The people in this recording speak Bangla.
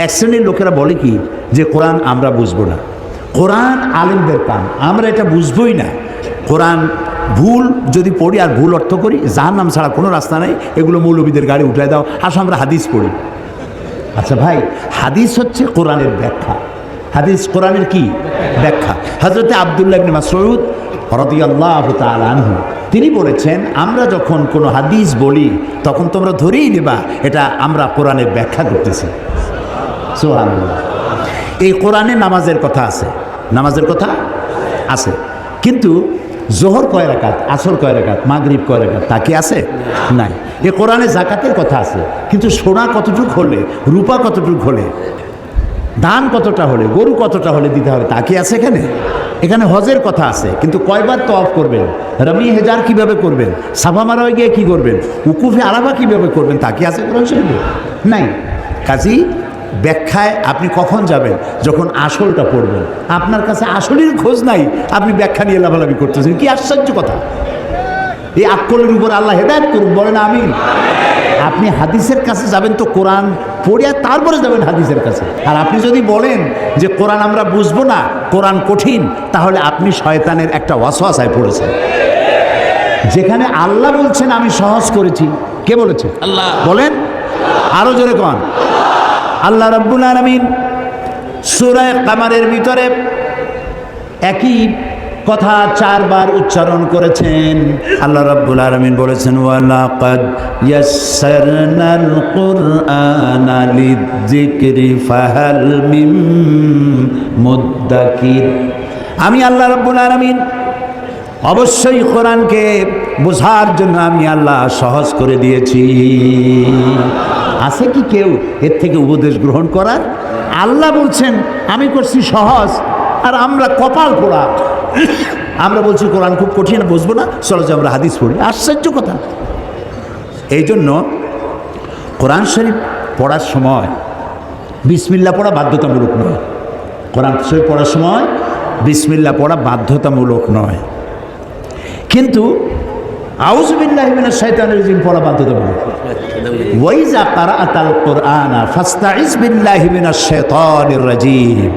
এক শ্রেণীর লোকেরা বলে কি যে কোরআন আমরা বুঝবো না, কোরআন আলেমদের কাম, আমরা এটা বুঝবোই না, কোরআন ভুল যদি পড়ি আর ভুল অর্থ করি জাহান্নাম ছাড়া কোনো রাস্তা নেই, এগুলো মৌলবীদের গাড়ি উঠায় দাও, আসো আমরা হাদিস পড়ি। আচ্ছা ভাই, হাদিস হচ্ছে কোরআনের ব্যাখ্যা, হাদিস কোরআনের কি ব্যাখ্যা। হযরত আব্দুল্লাহ ইবনে মাসউদ রাদিয়াল্লাহু তাআলা আনহু তিনি বলেছেন, আমরা যখন কোনো হাদিস বলি তখন তোমরা ধরেই নেবা এটা আমরা কোরআনের ব্যাখ্যা করতেছি। সুবহানাল্লাহ। এই কোরআনে নামাজের কথা আছে, নামাজের কথা আছে, কিন্তু জোহর কয় রাকাত, আসর কয় রাকাত, মাগরিব কয় রাকাত তা কি আছে? নাই। এই কোরআনে যাকাতের কথা আছে, কিন্তু সোনা কতটুক হলে, রূপা কতটুক হলে, দান কতটা হলে, গরু কতটা হলে দিতে হবে তা কি আছে এখানে? এখানে হজের কথা আছে, কিন্তু কয়বার তওয়াফ করবেন, রমি হেজার কিভাবে করবেন, সাফা মারোয় গিয়ে কি করবেন, উকুফে আরাফা কিভাবে করবেন তা কি আছে কোরআন শরীফে? নাই। কাজী ব্যাখ্যায় আপনি কখন যাবেন? যখন আসলটা পড়বেন। আপনার কাছে আসলের খোঁজ নাই, আপনি ব্যাখ্যা নিয়ে লাভালাভি করতেছেন, কি আশ্চর্য কথা! এই আকলের উপর আল্লাহ হেদায়েত করুন, বলেন আমিন। আপনি হাদিসের কাছে যাবেন তো কোরআন পড়িয়া তারপরে যাবেন হাদিসের কাছে। আর আপনি যদি বলেন যে কোরআন আমরা বুঝবো না, কোরআন কঠিন, তাহলে আপনি শয়তানের একটা ওয়াসওয়াসায় পড়েছেন। যেখানে আল্লাহ বলছেন আমি সহজ করেছি, কে বলেছে? আল্লাহ। বলেন আরো জোরে কোন? আল্লাহ রাব্বুল আলামিন সূরা কামারের ভিতরে একই কথা 4 বার উচ্চারণ করেছেন। আল্লাহ রাব্বুল আলামিন বলেছেন, ওয়ালাকাদ ইয়াসসারনাল কুরআনা লিযিকরি ফাহাল মিন মুদ্দাকির। আমি আল্লাহ রাব্বুল আলামিন অবশ্যই কোরআনকে বোঝার জন্য আমি আল্লাহ সহজ করে দিয়েছি। আছে কি কেউ এর থেকে উপদেশ গ্রহণ করার? আল্লাহ বলছেন আমি করছি সহজ, আর আমরা কপাল পোড়া, আমরা বলছি কোরআন খুব কঠিন, বুঝবো না, চলো যে আমরা হাদিস পড়ি। আশ্চর্য কথা! এই জন্য কোরআন শরীফ পড়ার সময় বিসমিল্লাহ পড়া বাধ্যতামূলক নয়। কোরআন শরীফ পড়ার সময় বিসমিল্লাহ পড়া বাধ্যতামূলক নয়, কিন্তু আউযু বিল্লাহি মিনাশ শাইতানির রাজিম পড়া বাধ্যতামূলক। ওয়াইজা ক্বারাআতাল কুরআনা ফাসতাইজ বিল্লাহি মিনাশ শাইতানির রাজিম।